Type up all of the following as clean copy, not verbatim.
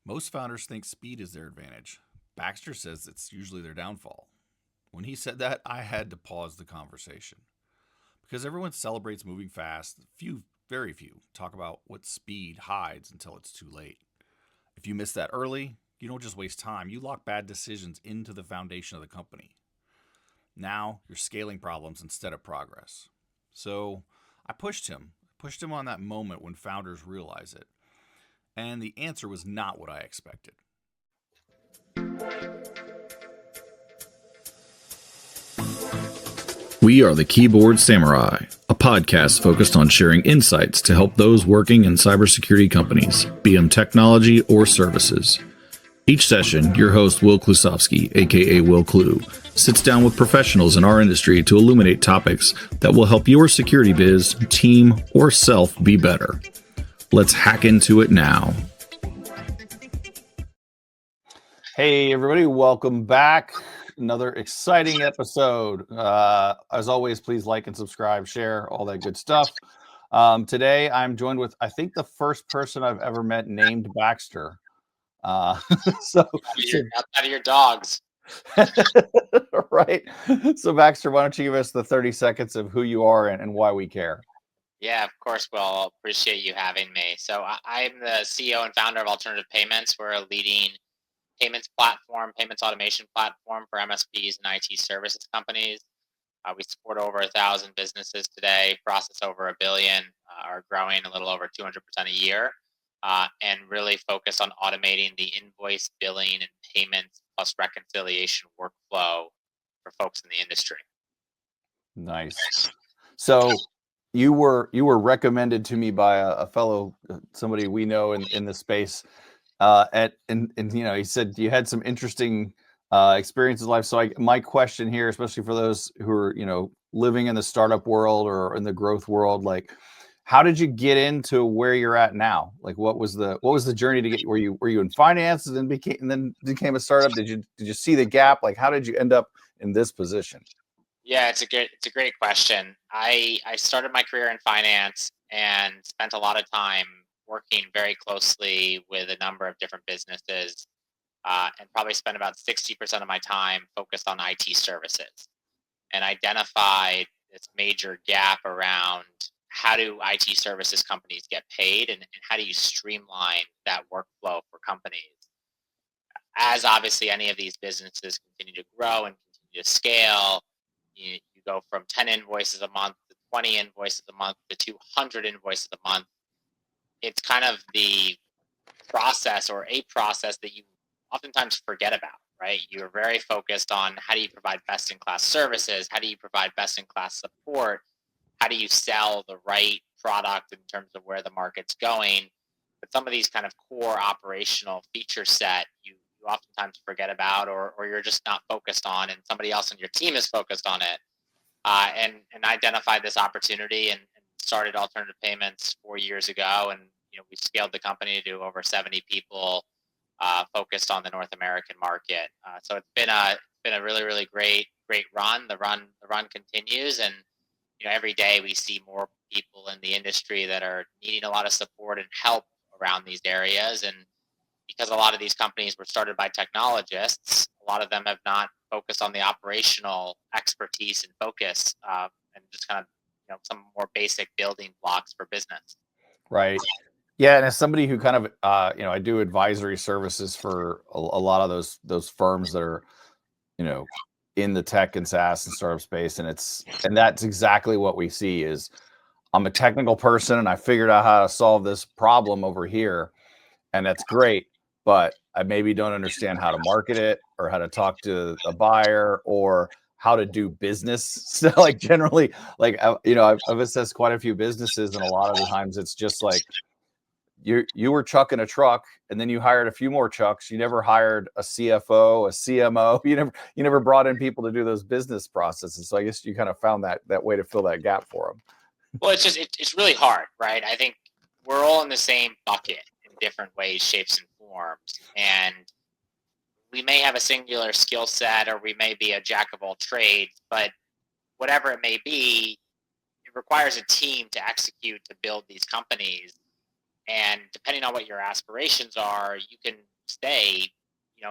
Most founders think speed is their advantage. Baxter says it's usually their downfall. When he said that, I had to pause the conversation. Because everyone celebrates moving fast, very few, talk about what speed hides until it's too late. If you miss that early, you don't just waste time, you lock bad decisions into the foundation of the company. Now you're scaling problems instead of progress. So I pushed him on that moment when founders realize it. And the answer was not what I expected. We are the Keyboard Samurai, a podcast focused on sharing insights to help those working in cybersecurity companies, be them technology or services. Each session, your host, Will Klusovsky, aka Will Clue, sits down with professionals in our industry to illuminate topics that will help your security biz, team, or self be better. Let's hack into it now. Hey, everybody, welcome back. Another exciting episode. As always, please like and subscribe, share, all that good stuff. Today, I'm joined with, I think, the first person I've ever met named Baxter. Outside of your dogs. Right. So, Baxter, why don't you give us the 30 seconds of who you are and why we care? Yeah, of course, Will. Appreciate you having me. So I'm the CEO and founder of Alternative Payments. We're a leading payments platform, payments automation platform for MSPs and IT services companies. We support over 1,000 businesses today, process over 1 billion, are growing a little over 200% a year, and really focus on automating the invoice billing and payments plus reconciliation workflow for folks in the industry. Nice. So you were recommended to me by a fellow, somebody we know in the space. And he said you had some interesting experiences in life. So my question here, especially for those who are living in the startup world or in the growth world, like, how did you get into where you're at now? Like, what was the journey to get? Were you in finance and then became a startup? Did you see the gap? Like, how did you end up in this position? Yeah, it's a great question. I started my career in finance and spent a lot of time working very closely with a number of different businesses, and probably spent about 60% of my time focused on IT services, and identified this major gap around how do IT services companies get paid, and how do you streamline that workflow for companies. As obviously any of these businesses continue to grow and continue to scale, you go from 10 invoices a month to 20 invoices a month to 200 invoices a month. It's kind of the process or a process that you oftentimes forget about, right? You're very focused on how do you provide best in class services? How do you provide best in class support? How do you sell the right product in terms of where the market's going? But some of these kind of core operational feature set, you oftentimes forget about, or you're just not focused on, and somebody else on your team is focused on it. And identified this opportunity and started Alternative Payments 4 years ago, and we scaled the company to over 70 people, focused on the North American market. So it's been a really great run. The run continues, and every day we see more people in the industry that are needing a lot of support and help around these areas. And because a lot of these companies were started by technologists, a lot of them have not focused on the operational expertise and focus, and just kind of some more basic building blocks for business. Right. Yeah, and as somebody who kind of I do advisory services for a lot of those firms that are in the tech and SaaS and startup space, and that's exactly what we see. Is I'm a technical person and I figured out how to solve this problem over here, and that's great, but I maybe don't understand how to market it or how to talk to a buyer or how to do business. So like generally, like I've assessed quite a few businesses, and a lot of the times it's just like you were chucking a truck and then you hired a few more trucks. You never hired a CFO, a CMO. You never brought in people to do those business processes. So I guess you kind of found that way to fill that gap for them. Well, it's really hard, right? I think we're all in the same bucket in different ways, shapes, and forms. And we may have a singular skill set, or we may be a jack of all trades, but whatever it may be, it requires a team to execute, to build these companies. And depending on what your aspirations are, you can stay,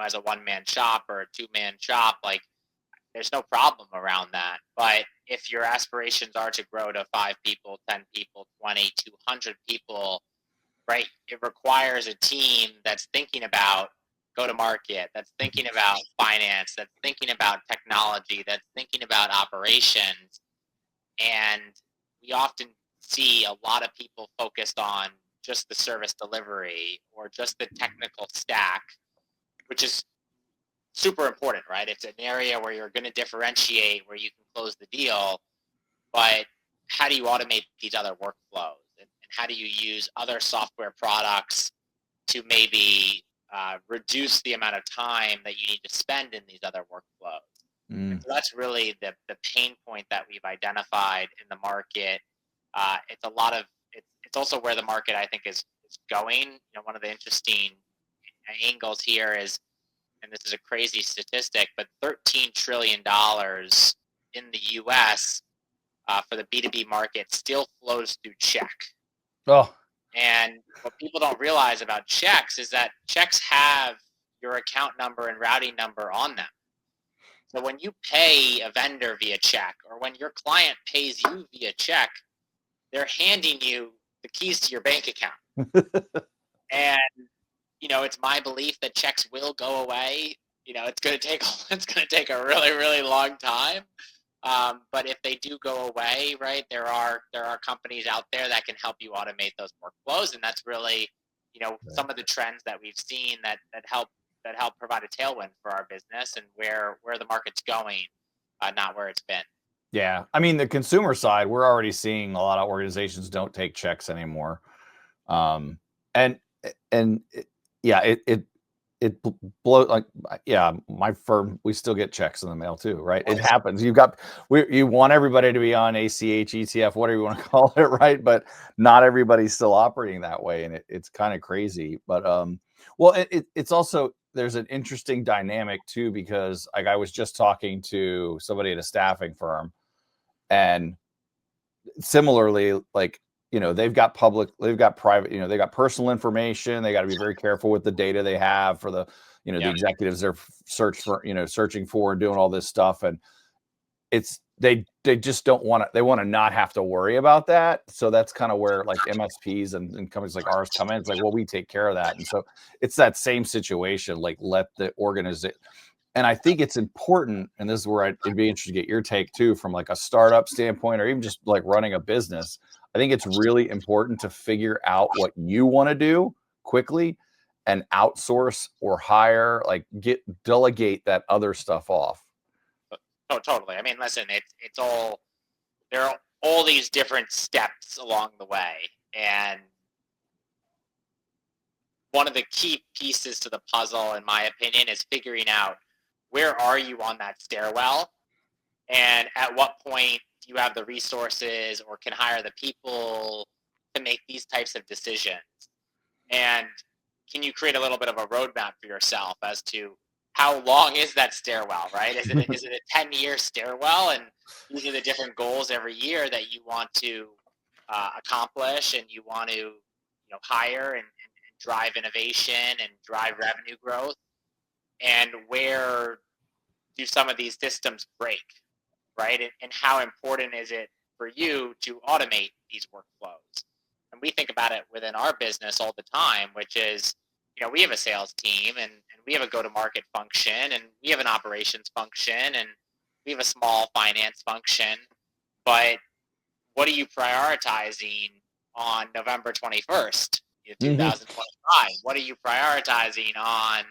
as a one-man shop or a two-man shop, like there's no problem around that. But if your aspirations are to grow to 5 people, 10 people, 20, 200 people, right, it requires a team that's thinking about go to market, that's thinking about finance, that's thinking about technology, that's thinking about operations. And we often see a lot of people focused on just the service delivery or just the technical stack, which is super important, right? It's an area where you're going to differentiate, where you can close the deal. But how do you automate these other workflows? And how do you use other software products to maybe reduce the amount of time that you need to spend in these other workflows? And so that's really the pain point that we've identified in the market. It's a lot of it's also where the market, I think, is going. One of the interesting angles here is, and this is a crazy statistic, but $13 trillion in the U.S. For the B2B market still flows through check. Oh, And what people don't realize about checks is that checks have your account number and routing number on them. So when you pay a vendor via check, or when your client pays you via check, they're handing you the keys to your bank account. And it's my belief that checks will go away. It's going to take a really, really long time. But if they do go away, right, there are companies out there that can help you automate those workflows, and that's really, some of the trends that we've seen that help provide a tailwind for our business and where the market's going, not where it's been. Yeah, I mean, the consumer side, we're already seeing a lot of organizations don't take checks anymore, and yeah, it blows. Like, yeah, my firm, we still get checks in the mail too, right? It happens. You want everybody to be on ACH, ETF, whatever you want to call it, right? But not everybody's still operating that way, and it's kind of crazy. But well, it's also, there's an interesting dynamic too, because like I was just talking to somebody at a staffing firm, and similarly, like, they've got private, they got personal information. They got to be very careful with the data they have for the, the executives they're searching for, doing all this stuff. And they just don't want to, they want to not have to worry about that. So that's kind of where like MSPs and companies like ours come in. It's like, well, we take care of that. And so it's that same situation, like let the organization. And I think it's important, and this is where it'd be interesting to get your take too, from like a startup standpoint, or even just like running a business. I think it's really important to figure out what you want to do quickly and outsource or hire, like delegate that other stuff off. Oh, totally. I mean, listen, it's all, there are all these different steps along the way. And one of the key pieces to the puzzle, in my opinion, is figuring out where are you on that stairwell, and at what point do you have the resources or can hire the people to make these types of decisions? And can you create a little bit of a roadmap for yourself as to how long is that stairwell, right? Is it a 10-year stairwell, and these are the different goals every year that you want to accomplish, and you want to hire and drive innovation and drive revenue growth? And where do some of these systems break, right? And how important is it for you to automate these workflows? And we think about it within our business all the time, which is, we have a sales team, and we have a go-to-market function, and we have an operations function, and we have a small finance function. But what are you prioritizing on November 21st, 2025? What are you prioritizing on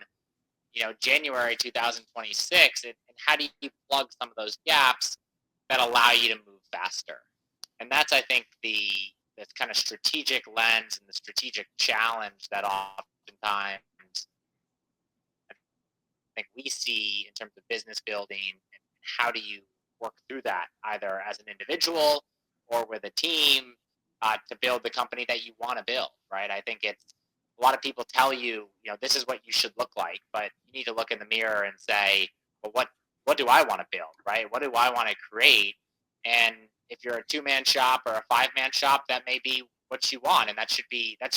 January 2026, and how do you plug some of those gaps that allow you to move faster? And that's, I think, the kind of strategic lens and the strategic challenge that oftentimes I think we see in terms of business building, and how do you work through that, either as an individual or with a team, to build the company that you want to build, right? I think it's, a lot of people tell you, this is what you should look like, but you need to look in the mirror and say, well, what do I want to build, right? What do I want to create? And if you're a 2-man shop or a 5-man shop, that may be what you want, and that's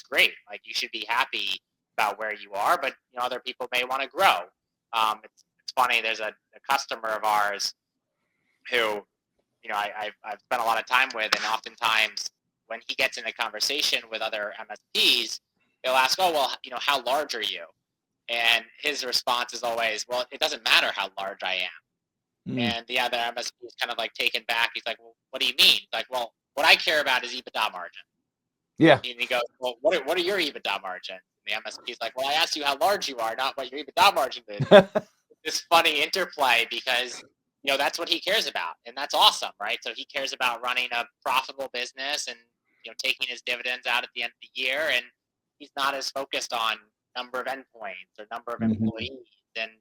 great. Like, you should be happy about where you are, but other people may want to grow. It's funny. There's a customer of ours who I've spent a lot of time with, and oftentimes when he gets in a conversation with other MSPs, they'll ask, "Oh, well, how large are you?" And his response is always, "Well, it doesn't matter how large I am." Mm. And the other MSP is kind of like taken back. He's like, "Well, what do you mean?" Like, "Well, what I care about is EBITDA margin." Yeah. And he goes, "Well, what are your EBITDA margins?" And the MSP is like, "Well, I asked you how large you are, not what your EBITDA margin is." This funny interplay because that's what he cares about, and that's awesome, right? So he cares about running a profitable business and taking his dividends out at the end of the year, and he's not as focused on number of endpoints or number of Mhm. employees, and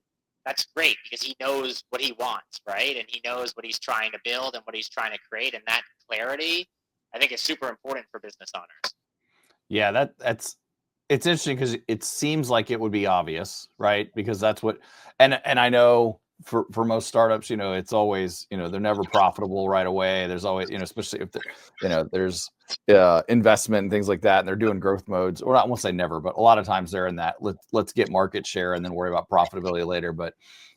that's great because he knows what he wants, right? And he knows what he's trying to build and what he's trying to create, and that clarity I think is super important for business owners. Yeah, that's it's interesting because it seems like it would be obvious, right? Because that's what, and I know for most startups, it's always, they're never profitable right away. There's always, especially if there's investment and things like that, and they're doing growth modes, or I won't say never, but a lot of times they're in that let's get market share and then worry about profitability later. But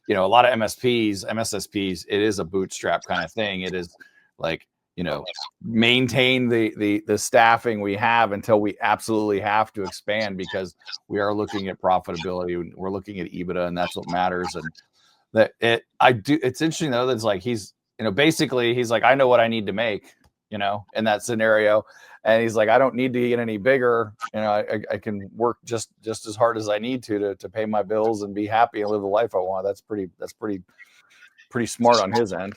a lot of MSSPs, it is a bootstrap kind of thing. It is like, maintain the staffing we have until we absolutely have to expand, because we are looking at profitability, we're looking at EBITDA, and that's what matters. And it's interesting though, that's like he's basically he's like, I know what I need to make, in that scenario, and he's like, I don't need to get any bigger, I can work just as hard as I need to pay my bills and be happy and live the life I want. That's pretty smart on his end.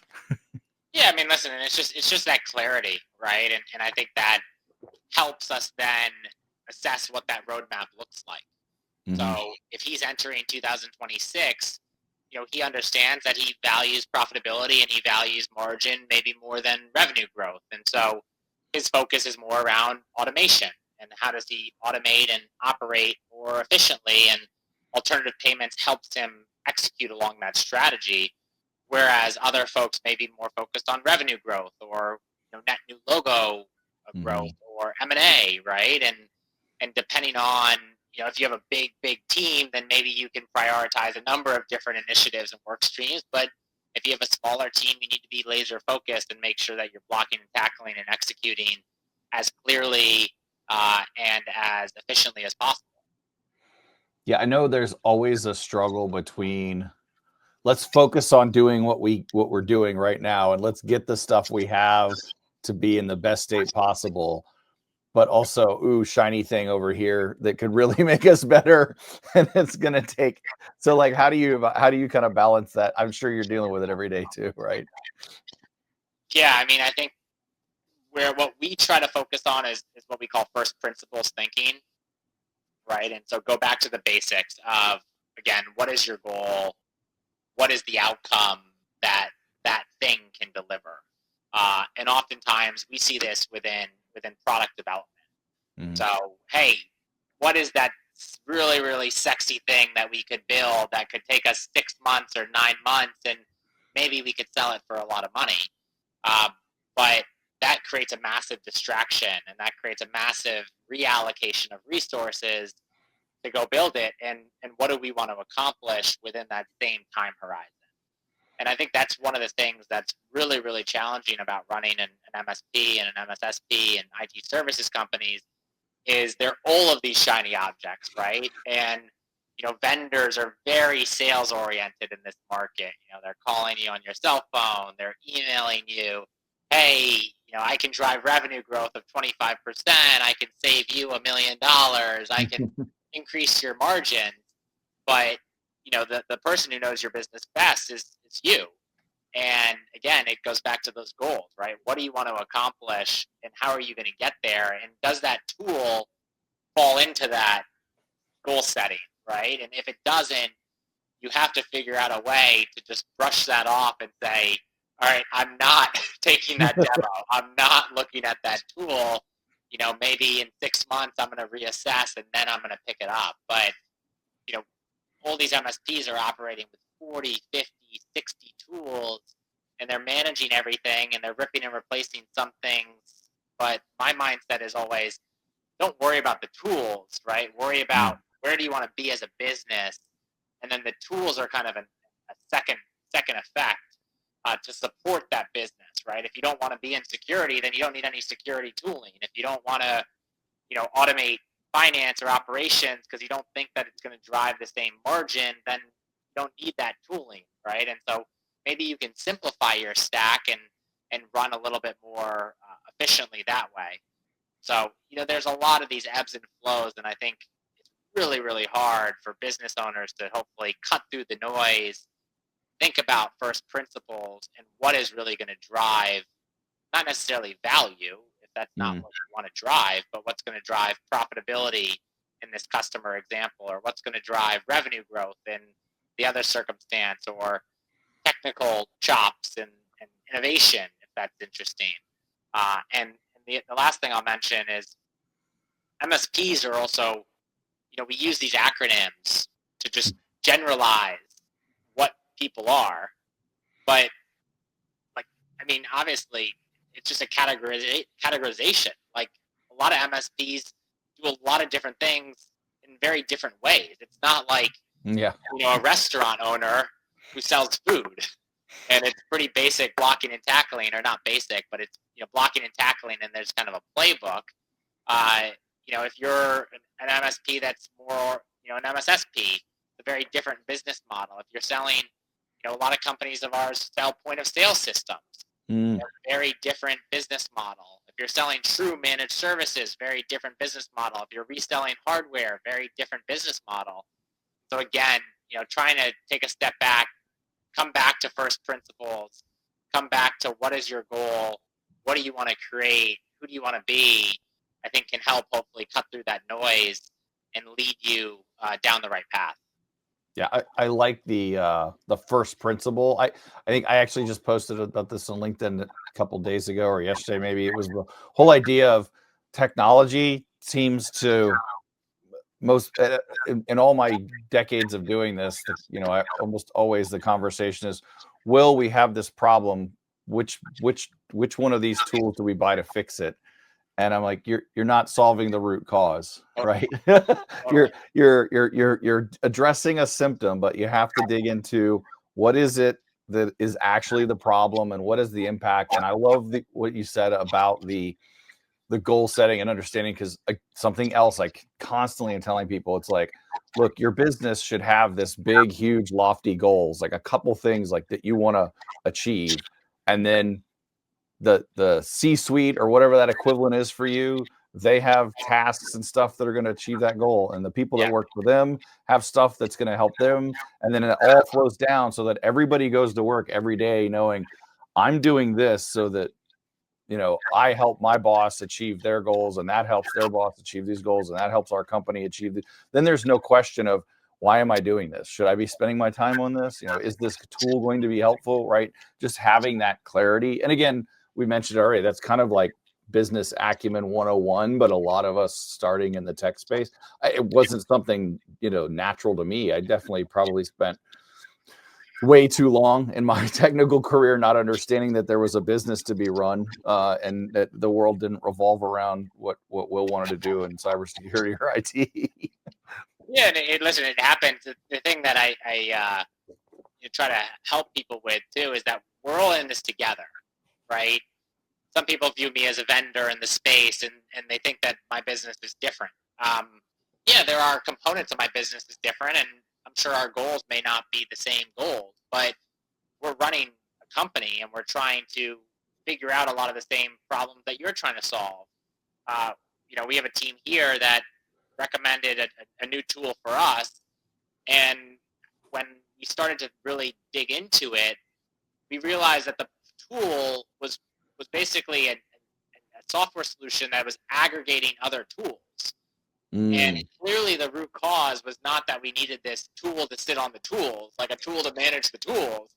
Yeah, I mean, listen, and it's just that clarity, right? And I think that helps us then assess what that roadmap looks like. Mm-hmm. So if he's entering 2026, he understands that he values profitability and he values margin maybe more than revenue growth. And so his focus is more around automation and how does he automate and operate more efficiently, and alternative payments helps him execute along that strategy. Whereas other folks may be more focused on revenue growth or net new logo growth or M&A, right? And depending on if you have a big team, then maybe you can prioritize a number of different initiatives and work streams. But if you have a smaller team, you need to be laser focused and make sure that you're blocking and tackling and executing as clearly and as efficiently as possible. Yeah, I know there's always a struggle between let's focus on doing what we're doing right now, and let's get the stuff we have to be in the best state possible, but also, ooh, shiny thing over here that could really make us better. And it's going to take, so like, how do you kind of balance that? I'm sure you're dealing with it every day too, right? Yeah, I mean, I think what we try to focus on is what we call first principles thinking, right? And so go back to the basics of, again, what is your goal? What is the outcome that that thing can deliver? And oftentimes we see this within product development. Mhm. So, hey, what is that really sexy thing that we could build that could take us 6 months or 9 months, and maybe we could sell it for a lot of money? But that creates a massive distraction, and that creates a massive reallocation of resources to go build it. And what do we want to accomplish within that same time horizon? And I think that's one of the things that's really challenging about running an MSP and an MSSP and IT services companies is they're all of these shiny objects, right? And vendors are very sales oriented in this market. They're calling you on your cell phone, they're emailing you, hey, I can drive revenue growth of 25%, I can save you $1 million, I can increase your margins. But the person who knows your business best is you. And again, it goes back to those goals, right? What do you want to accomplish and how are you going to get there? And does that tool fall into that goal setting, right? And if it doesn't, you have to figure out a way to just brush that off and say, all right, I'm not taking that demo. I'm not looking at that tool. Maybe in 6 months I'm going to reassess and then I'm going to pick it up. But, all these MSPs are operating with 40, 50, 60 tools, and they're managing everything and they're ripping and replacing some things. But my mindset is always, don't worry about the tools, right? Worry about where do you want to be as a business, and then the tools are kind of a second effect to support that business, right? If you don't want to be in security, then you don't need any security tooling. If you don't want to, automate finance or operations because you don't think that it's going to drive the same margin, then you don't need that tooling, right? And so maybe you can simplify your stack and run a little bit more efficiently that way. So, there's a lot of these ebbs and flows, and I think it's really, really hard for business owners to hopefully cut through the noise, think about first principles and what is really going to drive, not necessarily value, if that's not what you want to drive, but what's going to drive profitability in this customer example, or what's going to drive revenue growth in the other circumstance, or technical chops and innovation, if that's interesting. And the last thing I'll mention is MSPs are also, we use these acronyms to just generalize what people are, but obviously it's just a categorization. Like, a lot of MSPs do a lot of different things in very different ways. It's not like, a restaurant owner who sells food and it's pretty basic blocking and tackling, or not basic, but it's, blocking and tackling, and there's kind of a playbook. If you're an MSP that's more, an MSSP, it's a very different business model. If you're selling, a lot of companies of ours sell point of sale systems. Very different business model. If you're selling true managed services, very different business model. If you're reselling hardware, very different business model. So again, trying to take a step back, come back to first principles, come back to what is your goal, what do you want to create, who do you want to be, I think can help hopefully cut through that noise and lead you down the right path. Yeah, I like the first principle. I think I actually just posted about this on LinkedIn a couple days ago, or yesterday maybe. It was the whole idea of technology seems to most in all my decades of doing this, I almost always the conversation is, will we have this problem? Which one of these tools do we buy to fix it? And I'm like, you're not solving the root cause, right? You're addressing a symptom, but you have to dig into what is it that is actually the problem and what is the impact. And I love what you said about the goal setting and understanding, because something else I constantly am telling people, it's like, look, your business should have this big, huge, lofty goals, like a couple things like that you want to achieve, and then the C-suite or whatever that equivalent is for you, they have tasks and stuff that are going to achieve that goal, and the people that work for them have stuff that's going to help them, and then it all flows down so that everybody goes to work every day knowing, I'm doing this so that I help my boss achieve their goals, and that helps their boss achieve these goals, and that helps our company achieve then there's no question of, why am I doing this? Should I be spending my time on this? Is this tool going to be helpful, right? Just having that clarity. And again, we mentioned already, that's kind of like business acumen 101, but a lot of us starting in the tech space, it wasn't something, natural to me. I definitely probably spent way too long in my technical career not understanding that there was a business to be run, and that the world didn't revolve around what Will wanted to do in cybersecurity or IT. Yeah, and listen, it happens. The thing that I try to help people with too is that we're all in this together, right? Some people view me as a vendor in the space, and they think that my business is different. Yeah, there are components of my business is different, and I'm sure our goals may not be the same goals, but we're running a company and we're trying to figure out a lot of the same problems that you're trying to solve. We have a team here that recommended a new tool for us, and when we started to really dig into it, we realized that the tool was basically a software solution that was aggregating other tools. And clearly the root cause was not that we needed this tool to sit on the tools, like a tool to manage the tools.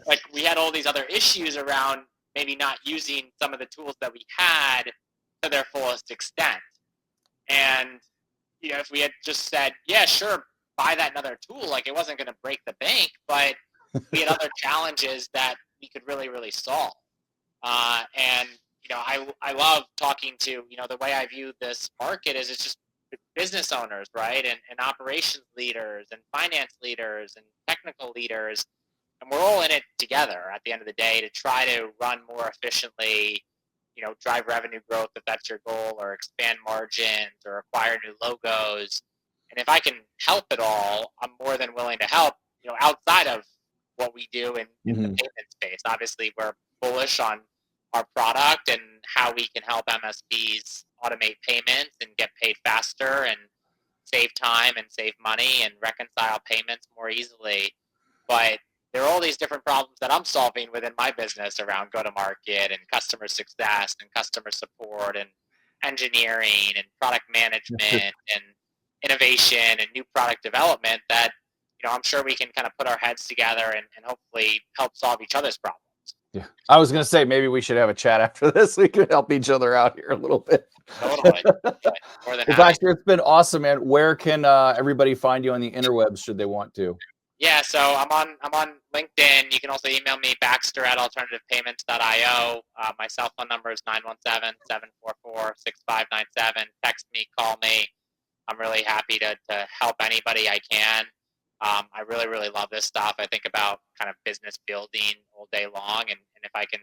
Like, we had all these other issues around maybe not using some of the tools that we had to their fullest extent. And, if we had just said, yeah, sure, buy that another tool, like, it wasn't going to break the bank, but we had other challenges that we could really, really solve. And, I love talking to, the way I view this market is, it's just business owners, right? And operations leaders and finance leaders and technical leaders. And we're all in it together at the end of the day to try to run more efficiently, drive revenue growth if that's your goal, or expand margins or acquire new logos. And if I can help at all, I'm more than willing to help, outside of what we do in the payment space. Obviously, we're bullish on our product and how we can help MSPs automate payments and get paid faster and save time and save money and reconcile payments more easily. But there are all these different problems that I'm solving within my business around go-to-market and customer success and customer support and engineering and product management and innovation and new product development that, I'm sure we can kind of put our heads together and hopefully help solve each other's problems. Yeah. I was going to say, maybe we should have a chat after this. We could help each other out here a little bit. Totally. More than well, Baxter, it's been awesome, man. Where can everybody find you on the interwebs should they want to? Yeah, so I'm on LinkedIn. You can also email me, baxter@alternativepayments.io. My cell phone number is 917-744-6597. Text me, call me. I'm really happy to help anybody I can. I really, really love this stuff. I think about kind of business building all day long, and if I can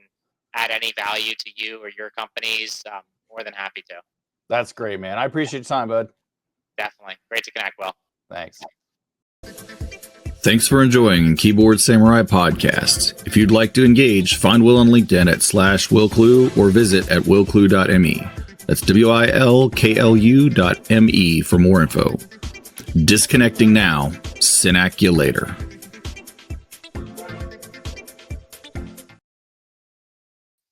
add any value to you or your companies, I'm more than happy to. That's great, man. I appreciate your time, bud. Definitely. Great to connect, Will. Thanks. Thanks for enjoying Keyboard Samurai Podcast. If you'd like to engage, find Will on LinkedIn at /WillClue or visit at willclue.me. That's WILKLU.me for more info. Disconnecting now. Synac you later.